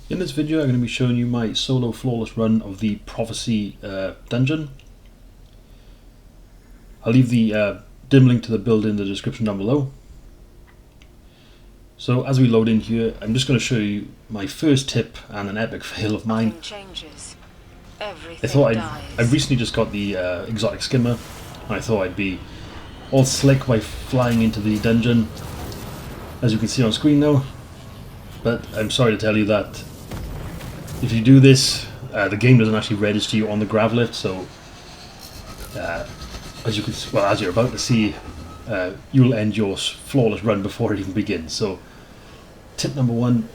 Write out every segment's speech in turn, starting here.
In this video I'm going to be showing you my solo flawless run of the Prophecy dungeon. I'll leave the dim link to the build in the description down below. So as we load in here, I'm just going to show you my first tip and an epic fail of mine. I thought I've recently just got the exotic Skimmer, and I thought I'd be all slick by flying into the dungeon, as you can see on screen now. But I'm sorry to tell you that if you do this, the game doesn't actually register you on the grav lift. So as you're about to see, you'll end your flawless run before it even begins. So tip number one,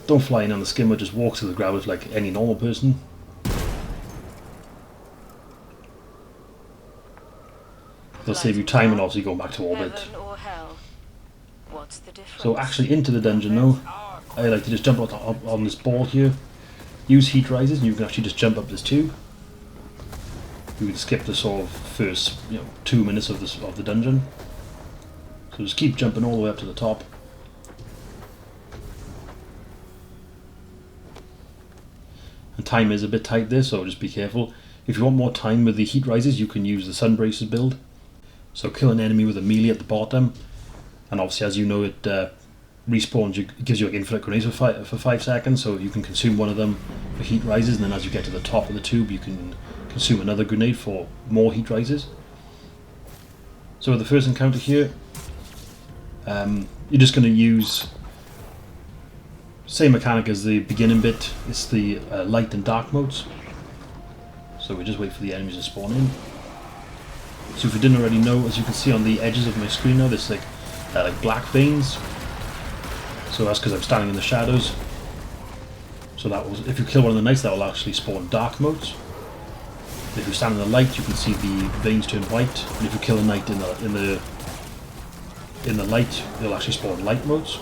don't fly in on the Skimmer, just walk to the grav lift like any normal person. It'll save you time and obviously going back to orbit. So actually into the dungeon now, I like to just jump on this ball here, use heat rises, and you can actually just jump up this tube. You can skip the sort of first 2 minutes of the dungeon. So just keep jumping all the way up to the top. And time is a bit tight there, so just be careful. If you want more time with the heat rises, you can use the Sunbracers build. So kill an enemy with a melee at the bottom, and obviously, as you know, it respawns. It gives you like infinite grenades for 5 seconds, so you can consume one of them for heat rises, and then as you get to the top of the tube, you can consume another grenade for more heat rises. So with the first encounter here, you're just going to use same mechanic as the beginning bit. It's the light and dark modes. So we just wait for the enemies to spawn in. So if you didn't already know, as you can see on the edges of my screen now, there's like black veins. So that's because I'm standing in the shadows. So that was, if you kill one of the knights, that will actually spawn dark modes. If you stand in the light, you can see the veins turn white. And if you kill a knight in the light, it'll actually spawn light modes.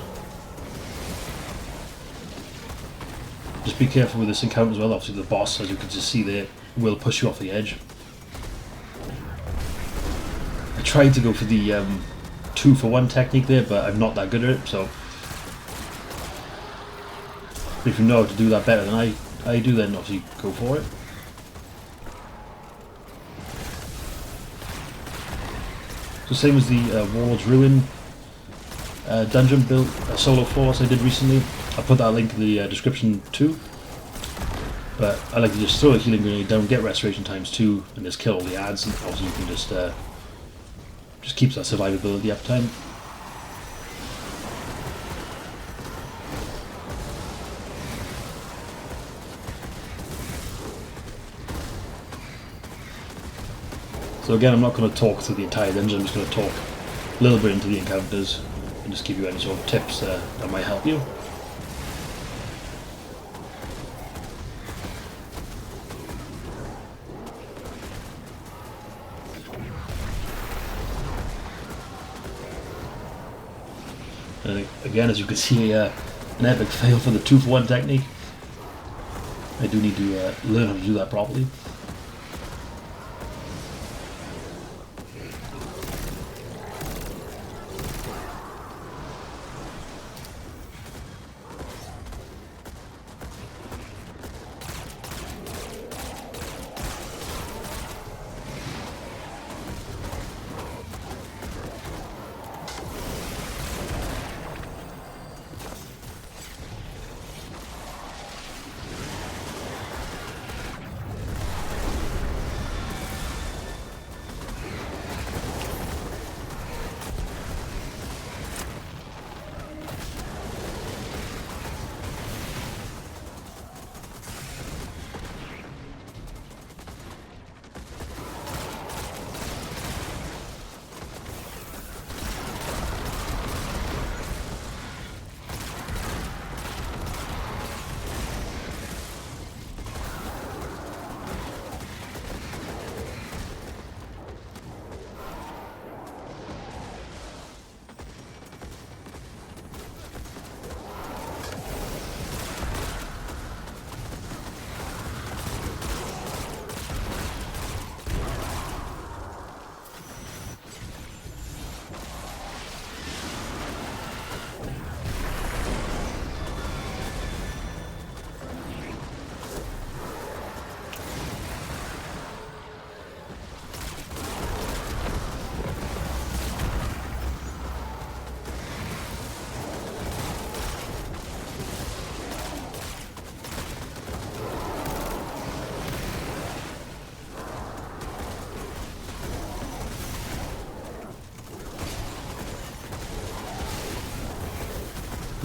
Just be careful with this encounter as well. Obviously, the boss, as you can just see there, will push you off the edge. I tried to go for the 2-for-1 technique there, but I'm not that good at it. So if you know how to do that better than I do, then obviously go for it. So same as the Warlord's Ruin dungeon build, solo flawless I did recently. I'll put that link in the description too. But I like to just throw a healing grenade down, get restoration times 2, and just kill all the ads. And obviously you can just keeps that survivability uptime. So again, I'm not going to talk through the entire dungeon. I'm just going to talk a little bit into the encounters and just give you any sort of tips that might help you. And again, as you can see, an epic fail for the 2-for-1 technique. I do need to learn how to do that properly.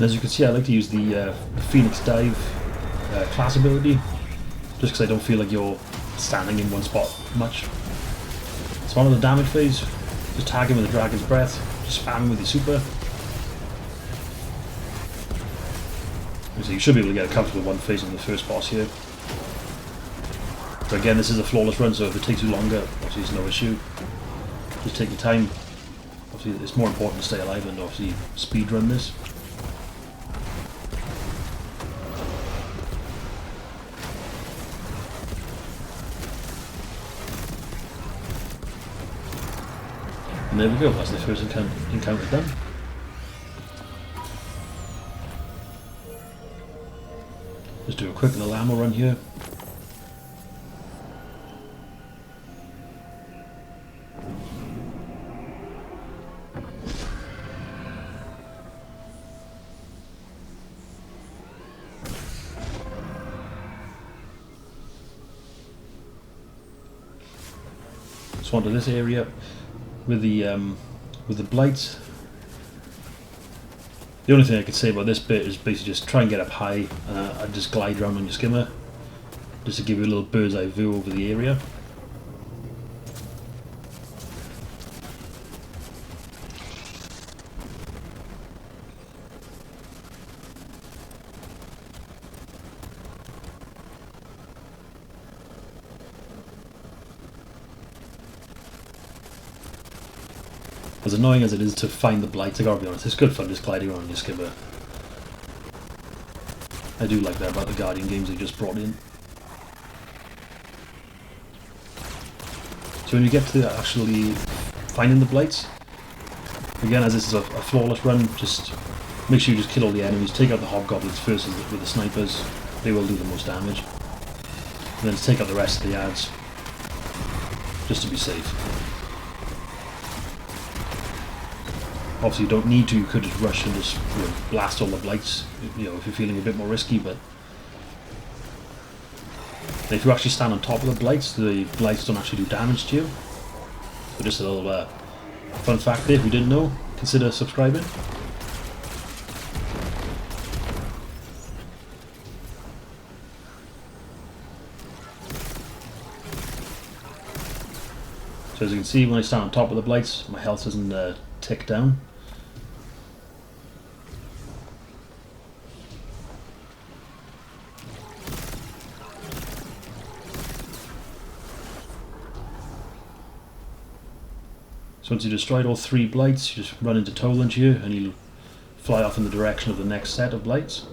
And as you can see, I like to use the Phoenix Dive class ability, just because I don't feel like you're standing in one spot much. So on the damage phase, just tag him with the Dragon's Breath, just spam him with your super. So you should be able to get a comfortable one phase on the first boss here. But again, this is a flawless run, so if it takes you longer, obviously it's no issue. Just take your time. Obviously it's more important to stay alive than obviously speed run this. And there we go, that's the first encounter done. Just do a quick little ammo run here. So onto this area with the Blights. The only thing I could say about this bit is basically just try and get up high and just glide around on your Skimmer, just to give you a little bird's eye view over the area. As annoying as it is to find the Blights, I gotta be honest, it's good fun just gliding around your Skimmer. I do like that about the Guardian games they just brought in. So when you get to actually finding the Blights, again, as this is a flawless run, just make sure you just kill all the enemies, take out the hobgoblins first with the snipers, they will do the most damage. And then take out the rest of the ads, just to be safe. Obviously you don't need to, you could just rush and just blast all the Blights, if you're feeling a bit more risky, but if you actually stand on top of the Blights don't actually do damage to you. So just a little fun fact there, if you didn't know, consider subscribing. So as you can see, when I stand on top of the Blights, my health doesn't tick down. So once you've destroyed all 3 Blights, you just run into Tolands here and you'll fly off in the direction of the next set of Blights.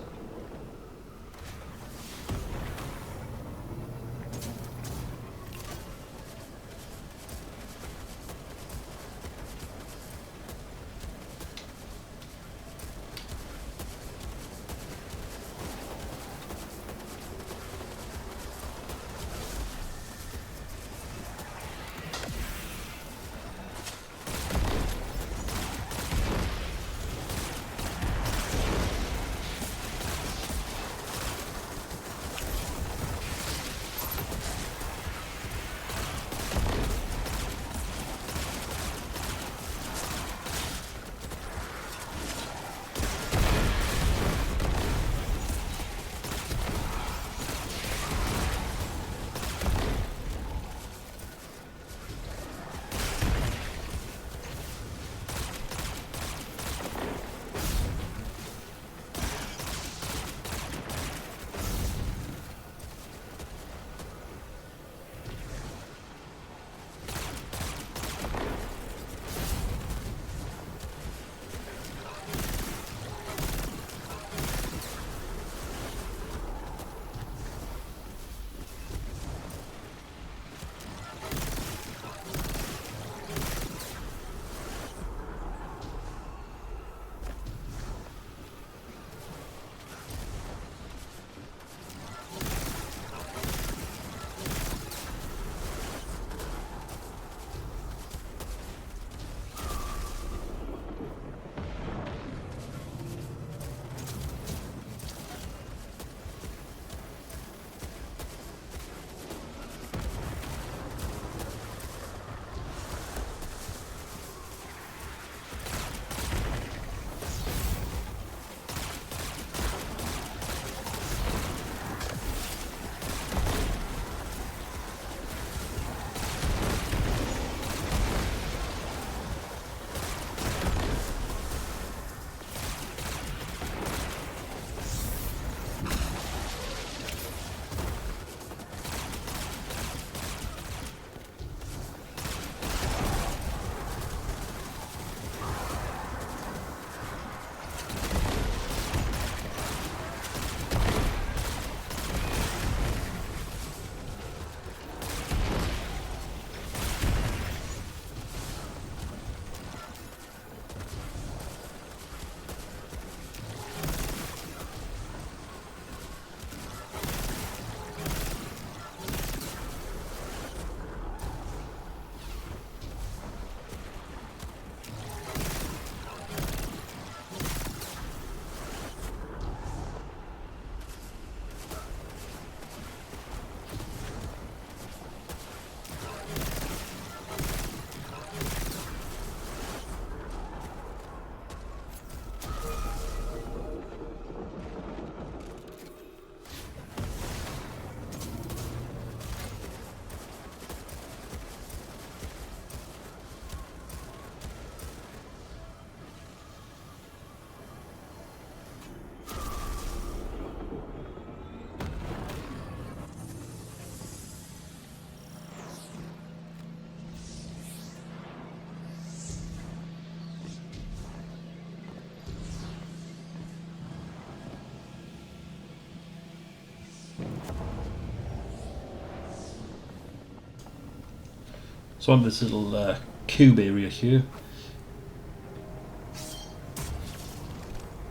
So on this little cube area here,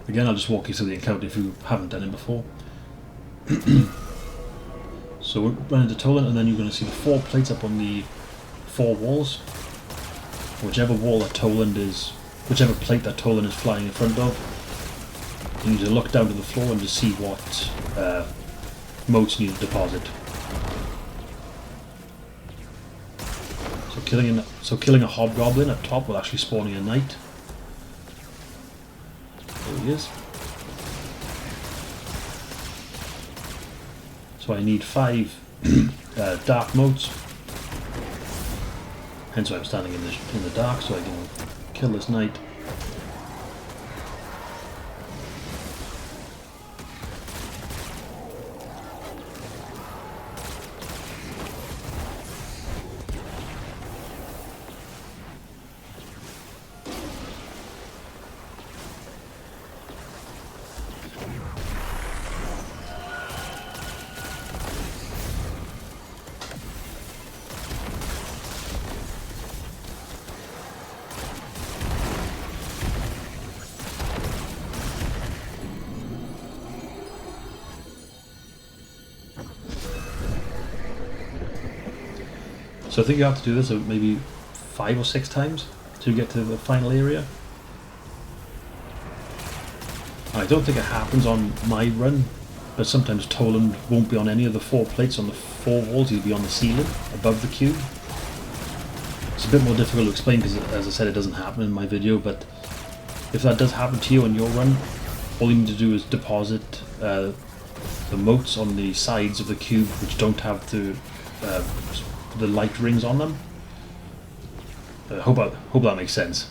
again I'll just walk you through the encounter if you haven't done it before. So we're running to Toland, and then you're going to see the 4 plates up on the 4 walls. Whichever wall that Toland is, whichever plate that Toland is flying in front of, you need to look down to the floor and just see what motes need to deposit. So killing a hobgoblin up top will actually spawning a knight. There he is. So I need 5 dark motes. Hence why I'm standing in the dark, so I can kill this knight. So I think you have to do this maybe 5 or 6 times to get to the final area. I don't think it happens on my run, but sometimes Toland won't be on any of the 4 plates on the 4 walls, he'll be on the ceiling above the cube. It's a bit more difficult to explain because, as I said, it doesn't happen in my video, but if that does happen to you on your run, all you need to do is deposit the motes on the sides of the cube which don't have the light rings on them. Hope that makes sense.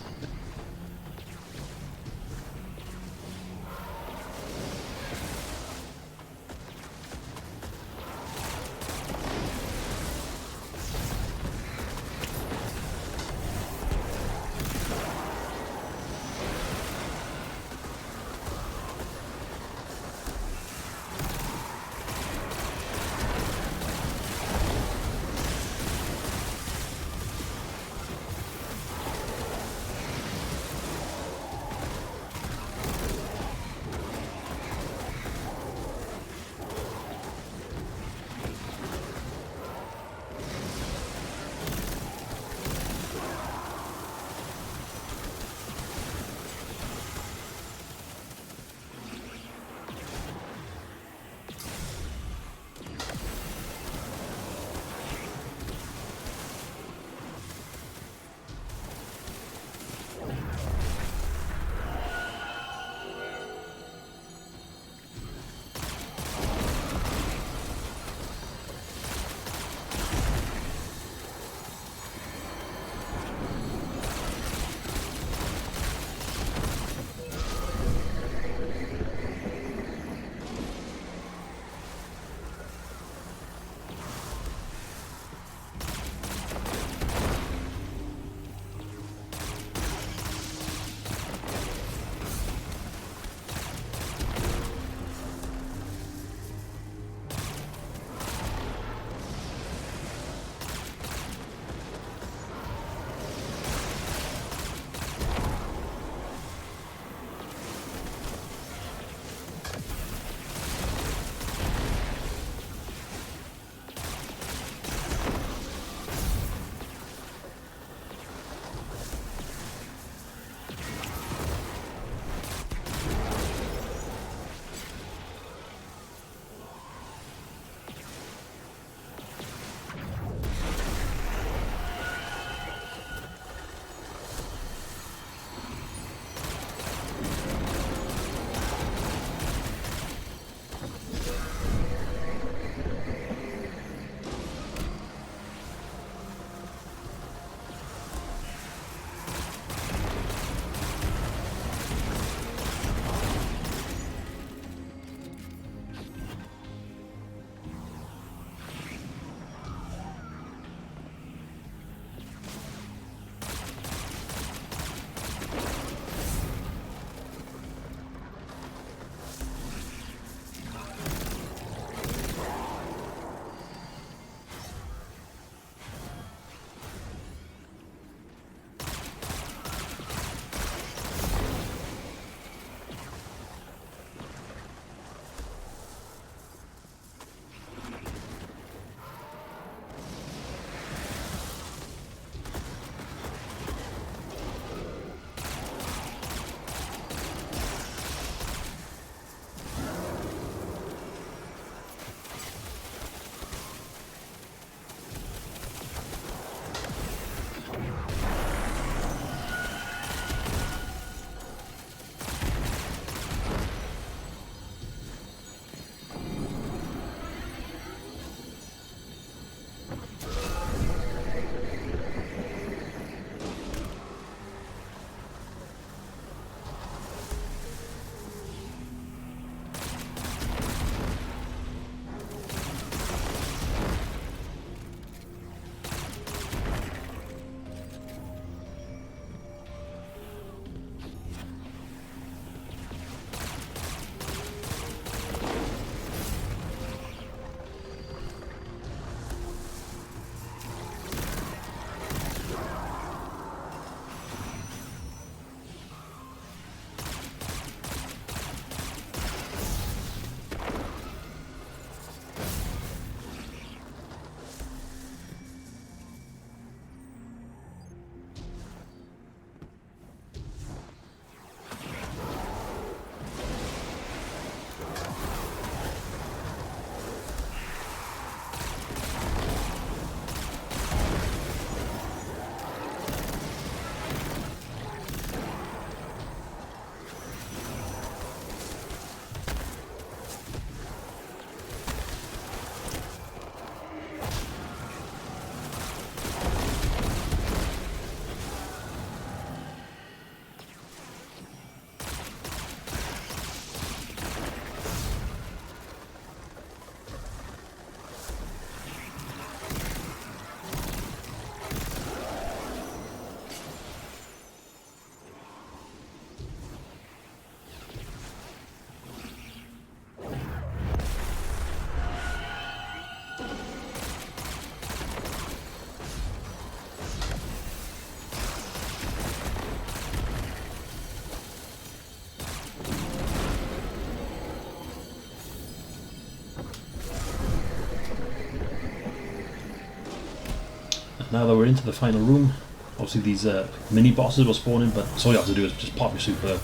And now that we're into the final room, obviously these mini bosses will spawn in, but all you have to do is just pop your super.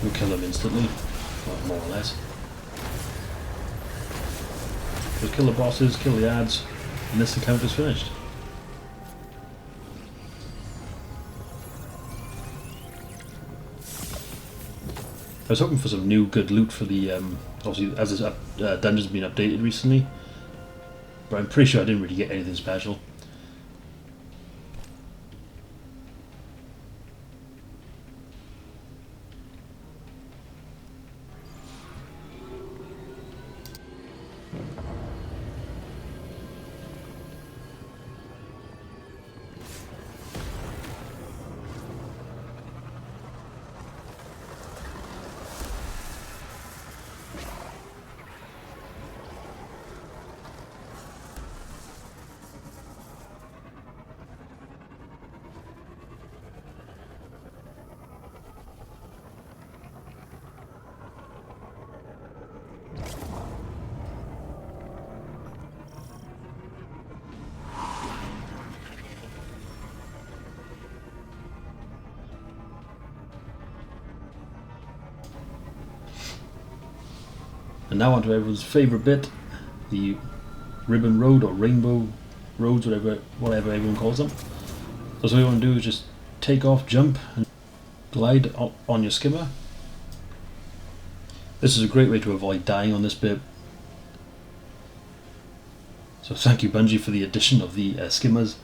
You'll kill them instantly, well, more or less. Just kill the bosses, kill the ads, and this encounter's finished. I was hoping for some new good loot for the, obviously as this dungeon's been updated recently, but I'm pretty sure I didn't really get anything special. And now onto everyone's favourite bit, the ribbon road or rainbow roads, whatever everyone calls them. So all you want to do is just take off, jump, and glide on your skimmer. This is a great way to avoid dying on this bit. So thank you Bungie for the addition of the skimmers.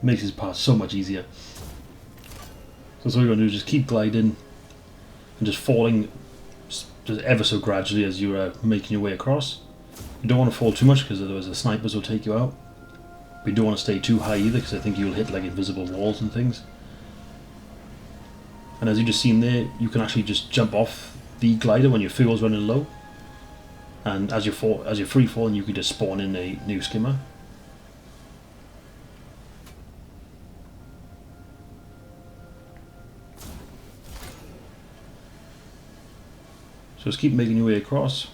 Makes this part so much easier. So all you're going to do is just keep gliding and just falling just ever so gradually as you're making your way across. You don't want to fall too much because otherwise the snipers will take you out. But you don't want to stay too high either because I think you'll hit like invisible walls and things. And as you just seen there, you can actually just jump off the glider when your fuel's running low. And as you're free falling, you can just spawn in a new skimmer. So just keep making your way across,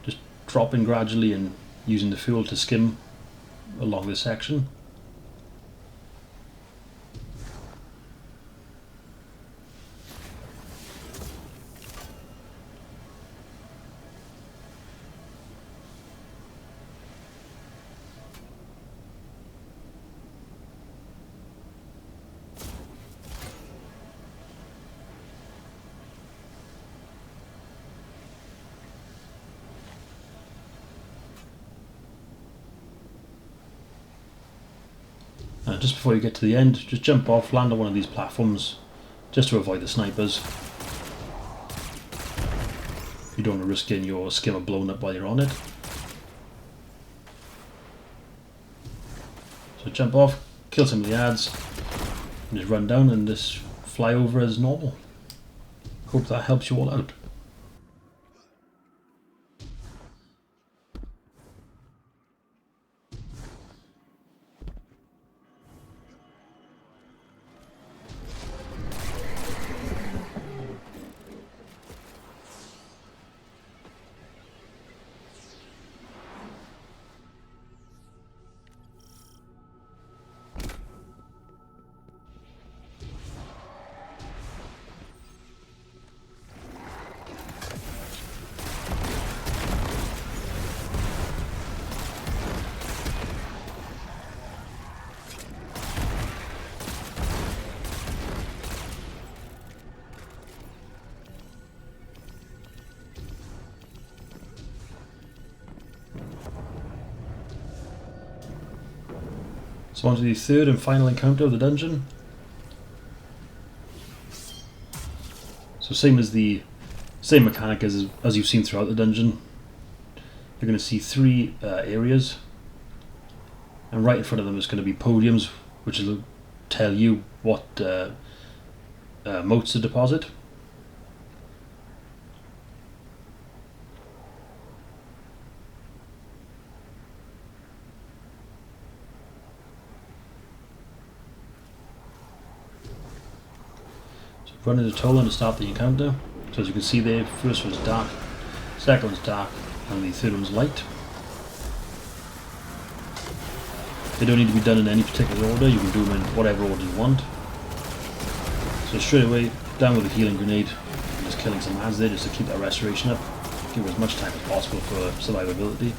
just dropping gradually and using the fuel to skim along this section. Just before you get to the end, just jump off, land on one of these platforms, just to avoid the snipers. You don't want to risk getting your skimmer blown up while you're on it. So jump off, kill some of the ads, and just run down and just fly over as normal. Hope that helps you all out. So on to the third and final encounter of the dungeon. So same mechanic as you've seen throughout the dungeon. You're going to see three areas, and right in front of them is going to be podiums, which will tell you what motes to deposit. Run into Toland to start the encounter. So as you can see there, first one's dark, second one's dark, and the third one's light. They don't need to be done in any particular order, you can do them in whatever order you want. So straight away, down with a healing grenade, just killing some ads there just to keep that restoration up, give her as much time as possible for survivability.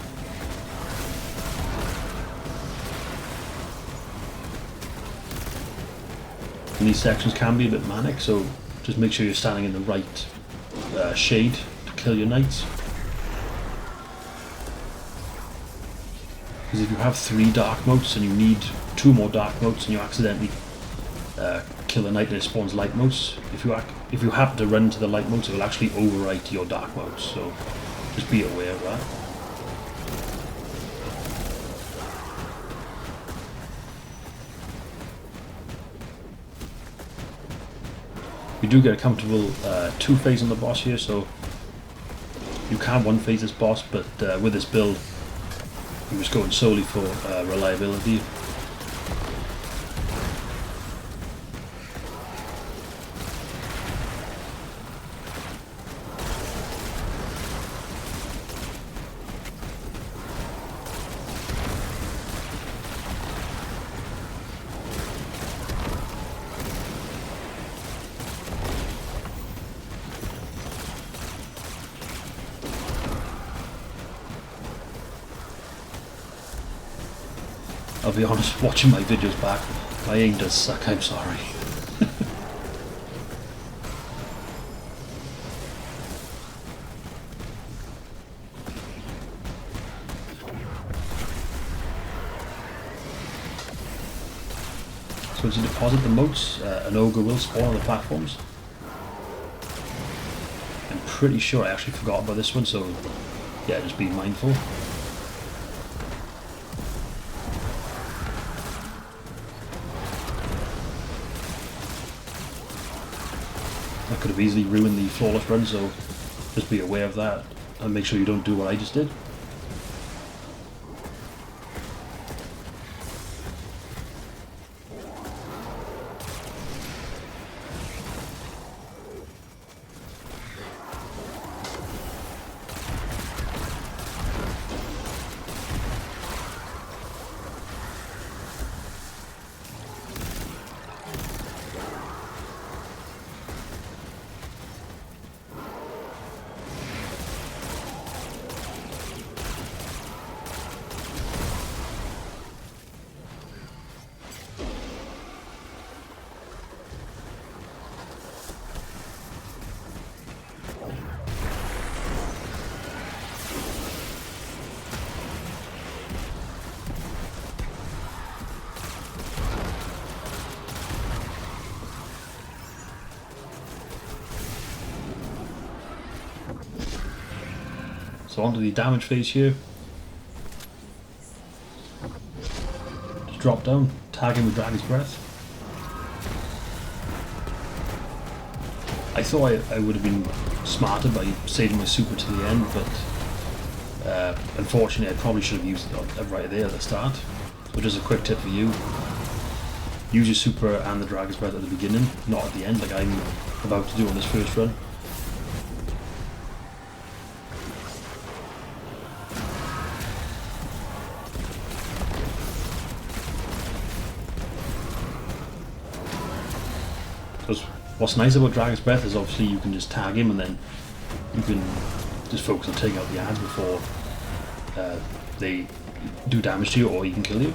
And these sections can be a bit manic, so just make sure you're standing in the right shade to kill your knights. Because if you have 3 dark motes and you need 2 more dark motes and you accidentally kill a knight and it spawns light motes, if you happen to run into the light motes, it will actually overwrite your dark motes, so just be aware of that. You do get a comfortable 2-phase on the boss here, so you can 1-phase this boss, but with this build I'm just going solely for reliability. I'll be honest, watching my videos back, my aim does suck, I'm sorry. So as you deposit the motes, an ogre will spawn on the platforms. I'm pretty sure I actually forgot about this one, so yeah, just be mindful. That could have easily ruined the flawless run, so just be aware of that and make sure you don't do what I just did. So onto the damage phase here. Just drop down, tag him with Dragon's Breath. I thought I would have been smarter by saving my super to the end, but unfortunately I probably should have used it right there at the start. So just a quick tip for you. Use your super and the Dragon's Breath at the beginning, not at the end like I'm about to do on this first run. Because what's nice about Dragon's Breath is obviously you can just tag him and then you can just focus on taking out the ads before they do damage to you or he can kill you.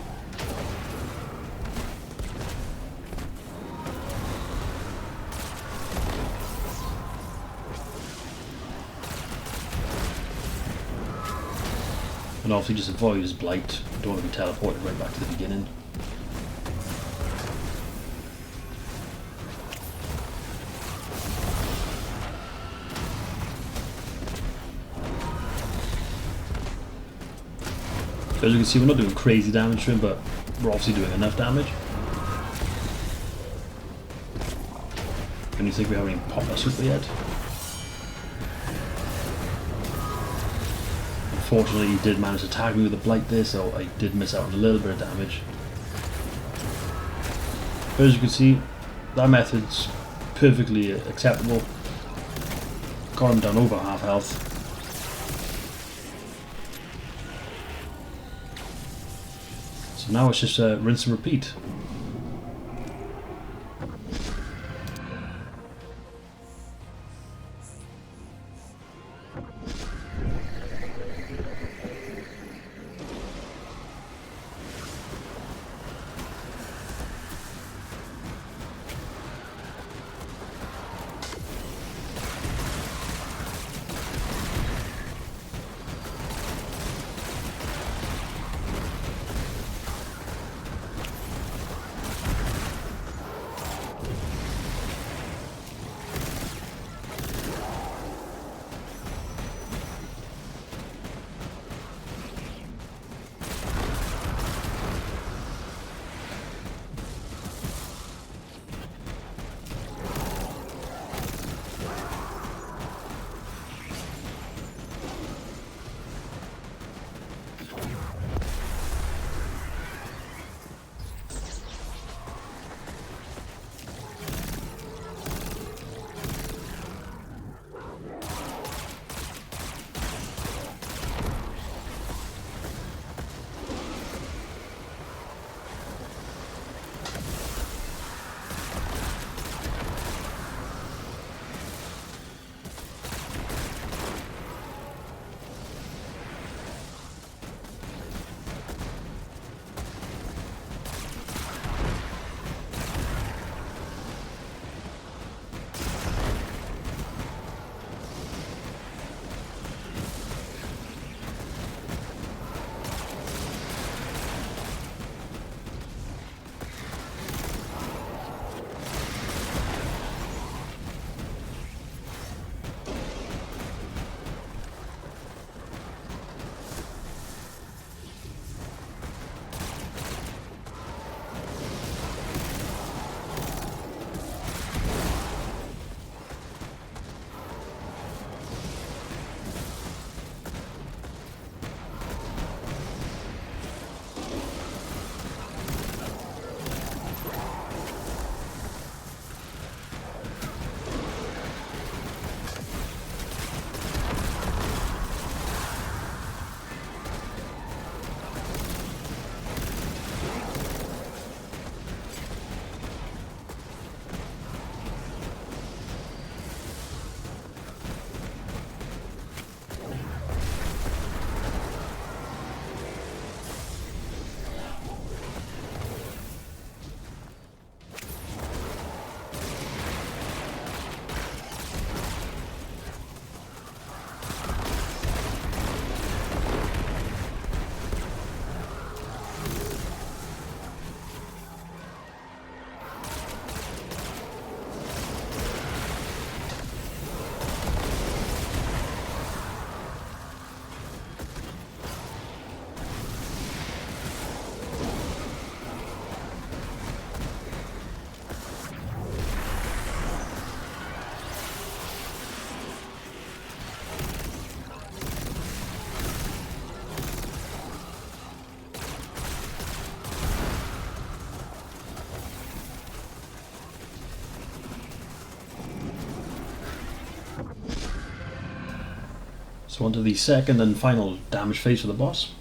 And obviously just avoid his blight, don't want to be teleported right back to the beginning. So as you can see, we're not doing crazy damage to him, but we're obviously doing enough damage. And you think we haven't even popped our super yet? Unfortunately, he did manage to tag me with a blight there, so I did miss out on a little bit of damage. But as you can see, that method's perfectly acceptable. Got him down over half health. So now it's just rinse and repeat. So onto the second and final damage phase for the boss.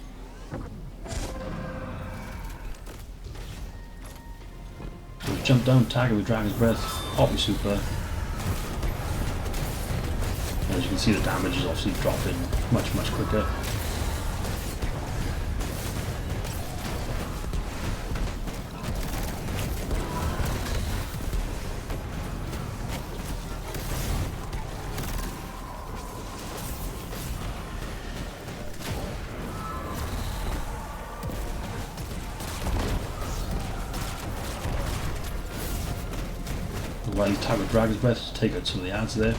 So jump down, tag it with Dragon's Breath, pop your super. And as you can see, the damage is obviously dropping much quicker. While you tag with Dragon's Breath to take out some of the ads there.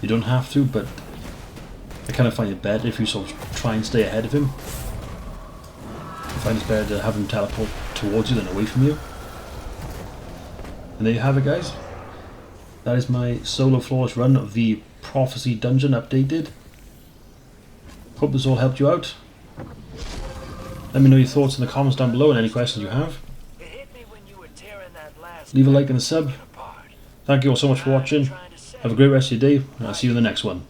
You don't have to, but I kind of find it better if you sort of try and stay ahead of him. I find it's better to have him teleport towards you than away from you. And there you have it, guys. That is my solo flawless run of the Prophecy dungeon updated. Hope this all helped you out. Let me know your thoughts in the comments down below and any questions you have. It hit me when you were tearing that last Leave a like and a sub. apart. Thank you all so much for watching. Have a great rest of your day, and I'll see you in the next one.